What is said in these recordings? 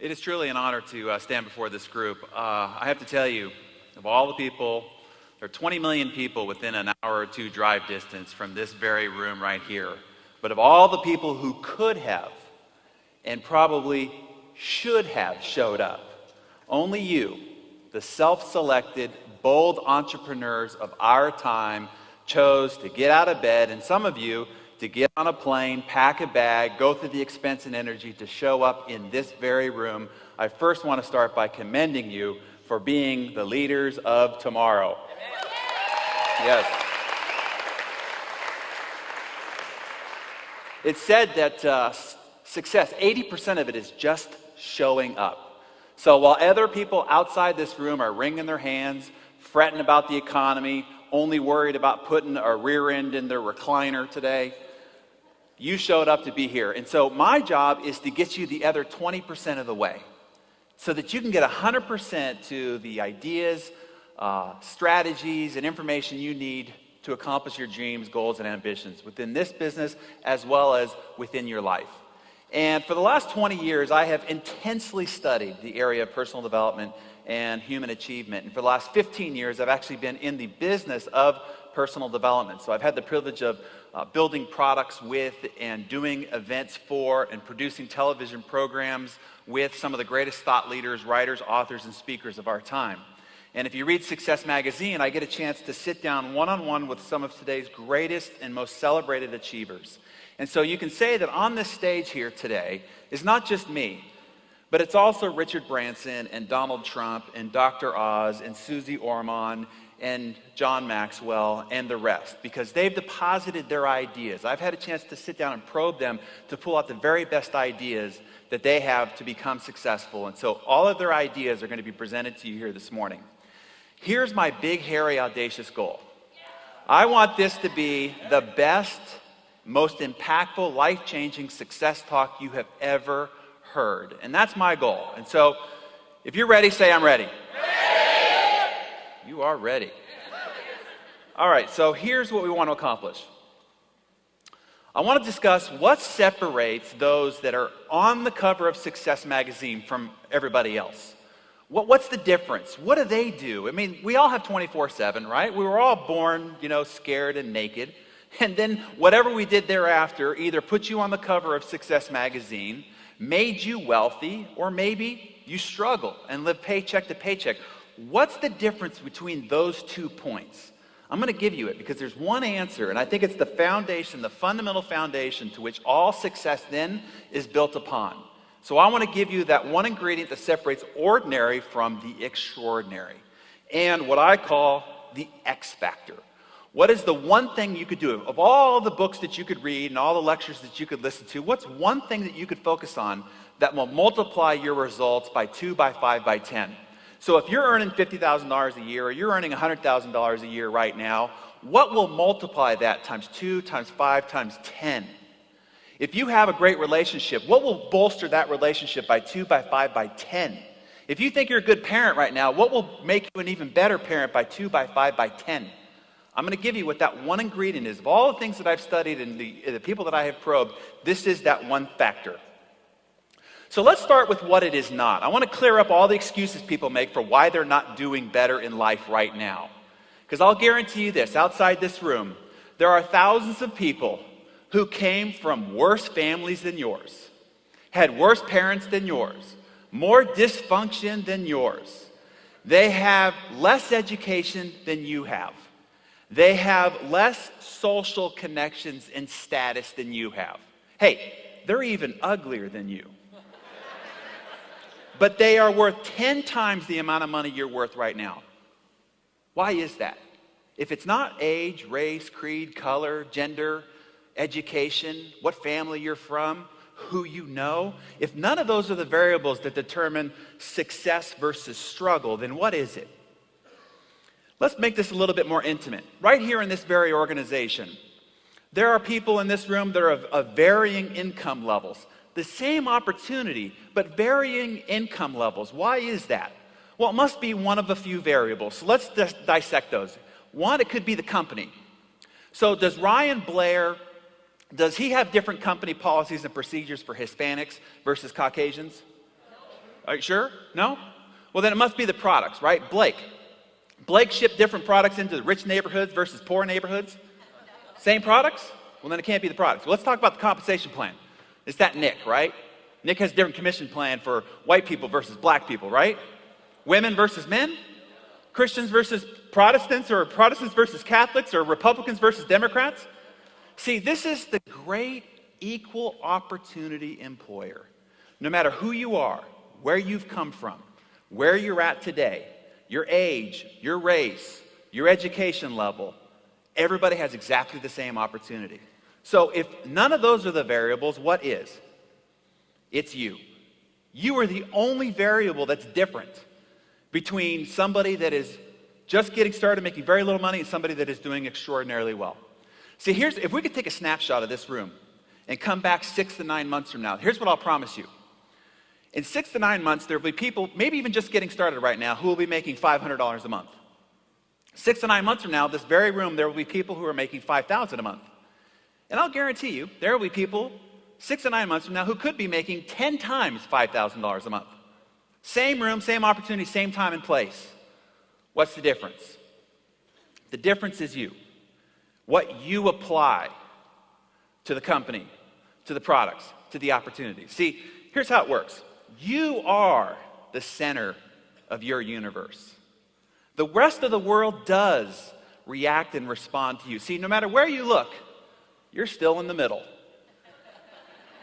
It is truly an honor to stand before this group. I have to tell you, of all the people, there are 20 million people within an hour or two drive distance from this very room right here. But of all the people who could have and probably should have showed up, only you, the self-selected, bold entrepreneurs of our time, chose to get out of bed, and some of you to get on a plane, pack a bag, go through the expense and energy to show up in this very room. I first want to start by commending you for being the leaders of tomorrow. Yes. It's said that success, 80% of it is just showing up. So while other people outside this room are wringing their hands, fretting about the economy, only worried about putting a rear end in their recliner today, you showed up to be here. And so my job is to get you the other 20% of the way so that you can get 100% to the ideas, strategies, and information you need to accomplish your dreams, goals, and ambitions within this business as well as within your life. And for the last 20 years, I have intensely studied the area of personal development and human achievement. And for the last 15 years, I've actually been in the business of personal development. So I've had the privilege of building products with and doing events for and producing television programs with some of the greatest thought leaders, writers, authors, and speakers of our time. And if you read Success Magazine, I get a chance to sit down one-on-one with some of today's greatest and most celebrated achievers. And so you can say that on this stage here today is not just me, but it's also Richard Branson and Donald Trump and Dr. Oz and Susie Orman and John Maxwell and the rest, because they've deposited their ideas. I've had a chance to sit down and probe them to pull out the very best ideas that they have to become successful. And so all of their ideas are going to be presented to you here this morning. Here's my big, hairy, audacious goal. I want this to be the best, most impactful, life-changing success talk you have ever heard. And that's my goal. And so if you're ready, say I'm ready. You are ready. All right, so here's what we want to accomplish. I want to discuss what separates those that are on the cover of Success Magazine from everybody else. What's the difference? What do they do? I mean, we all have 24/7, right? We were all born, scared and naked. And then whatever we did thereafter either put you on the cover of Success Magazine, made you wealthy, or maybe you struggle and live paycheck to paycheck. What's the difference between those 2 points? I'm going to give you it because there's one answer, and I think it's the foundation, the fundamental foundation to which all success then is built upon. So I want to give you that one ingredient that separates ordinary from the extraordinary, and what I call the X factor. What is the one thing you could do? Of all the books that you could read and all the lectures that you could listen to, what's one thing that you could focus on that will multiply your results by 2, by 5, by 10? So if you're earning $50,000 a year or you're earning $100,000 a year right now, what will multiply that times 2, times 5, times 10? If you have a great relationship, what will bolster that relationship by 2, by 5, by 10? If you think you're a good parent right now, what will make you an even better parent by 2, by 5, by 10? I'm going to give you what that one ingredient is. Of all the things that I've studied and the people that I have probed, this is that one factor. So let's start with what it is not. I want to clear up all the excuses people make for why they're not doing better in life right now. Because I'll guarantee you this, outside this room, there are thousands of people who came from worse families than yours, had worse parents than yours, more dysfunction than yours. They have less education than you have. They have less social connections and status than you have. Hey, they're even uglier than you. But they are worth 10 times the amount of money you're worth right now. Why is that? If it's not age, race, creed, color, gender, education, what family you're from, who you know, if none of those are the variables that determine success versus struggle, then what is it? Let's make this a little bit more intimate. Right here in this very organization, there are people in this room that are of varying income levels. The same opportunity, but varying income levels. Why is that? Well, it must be one of a few variables. So let's dissect those. One, it could be the company. So does Ryan Blair, does he have different company policies and procedures for Hispanics versus Caucasians? Are you sure? No? Well, then it must be the products, right? Blake shipped different products into the rich neighborhoods versus poor neighborhoods. Same products? Well, then it can't be the products. Well, let's talk about the compensation plan. It's that Nick, right? Nick has a different commission plan for white people versus black people, right? Women versus men? Christians versus Protestants, or Protestants versus Catholics, or Republicans versus Democrats? See, this is the great equal opportunity employer. No matter who you are, where you've come from, where you're at today, your age, your race, your education level, everybody has exactly the same opportunity. So if none of those are the variables, what is? It's you. You are the only variable that's different between somebody that is just getting started making very little money and somebody that is doing extraordinarily well. See, if we could take a snapshot of this room and come back 6 to 9 months from now, here's what I'll promise you. In 6 to 9 months, there will be people, maybe even just getting started right now, who will be making $500 a month. 6 to 9 months from now, this very room, there will be people who are making $5,000 a month. And I'll guarantee you, there will be people 6 to 9 months from now who could be making 10 times $5,000 a month. Same room, same opportunity, same time and place. What's the difference? The difference is you. What you apply to the company, to the products, to the opportunity. See, here's how it works. You are the center of your universe. The rest of the world does react and respond to you. See, no matter where you look, you're still in the middle.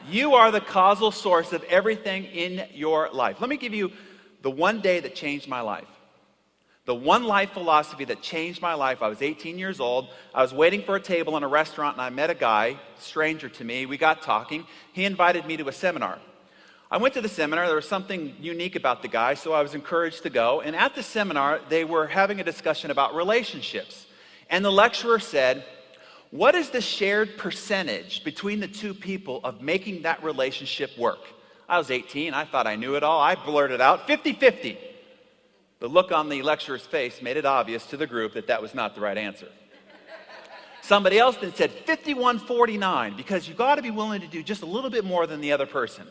You are the causal source of everything in your life. Let me give you the one day that changed my life. The one life philosophy that changed my life. I was 18 years old. I was waiting for a table in a restaurant, and I met a guy, stranger to me. We got talking. He invited me to a seminar. I went to the seminar. There was something unique about the guy, so I was encouraged to go. And at the seminar, they were having a discussion about relationships. And the lecturer said, what is the shared percentage between the two people of making that relationship work? I was 18. I thought I knew it all. I blurted out 50-50. The look on the lecturer's face made it obvious to the group that that was not the right answer. Somebody else then said 51-49, because you got to be willing to do just a little bit more than the other person.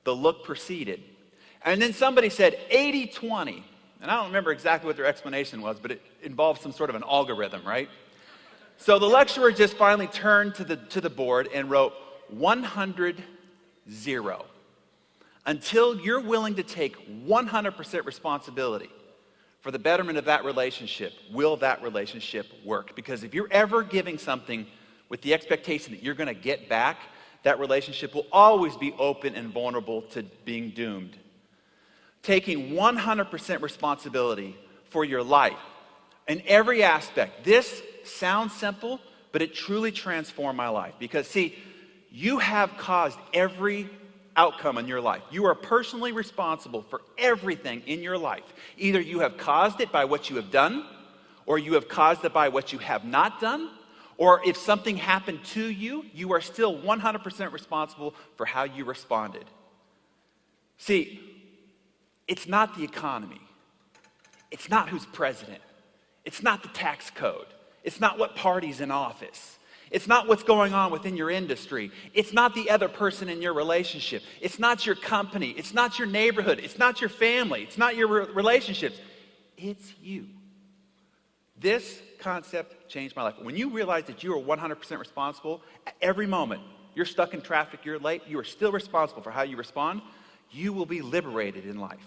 The look proceeded. And then somebody said 80-20. And I don't remember exactly what their explanation was, but it involved some sort of an algorithm, right? So the lecturer just finally turned to the board and wrote 100-0. Until you're willing to take 100% responsibility for the betterment of that relationship, will that relationship work? Because if you're ever giving something with the expectation that you're going to get back, that relationship will always be open and vulnerable to being doomed. Taking 100% responsibility for your life in every aspect. This sounds simple, but it truly transformed my life. Because, see, you have caused every outcome in your life. You are personally responsible for everything in your life. Either you have caused it by what you have done, or you have caused it by what you have not done, or if something happened to you, you are still 100% responsible for how you responded. See, it's not the economy. It's not who's president. It's not the tax code. It's not what party's in office. It's not what's going on within your industry. It's not the other person in your relationship. It's not your company. It's not your neighborhood. It's not your family. It's not your relationships. It's you. This concept changed my life. When you realize that you are 100% responsible at every moment, you're stuck in traffic, you're late, you are still responsible for how you respond, you will be liberated in life.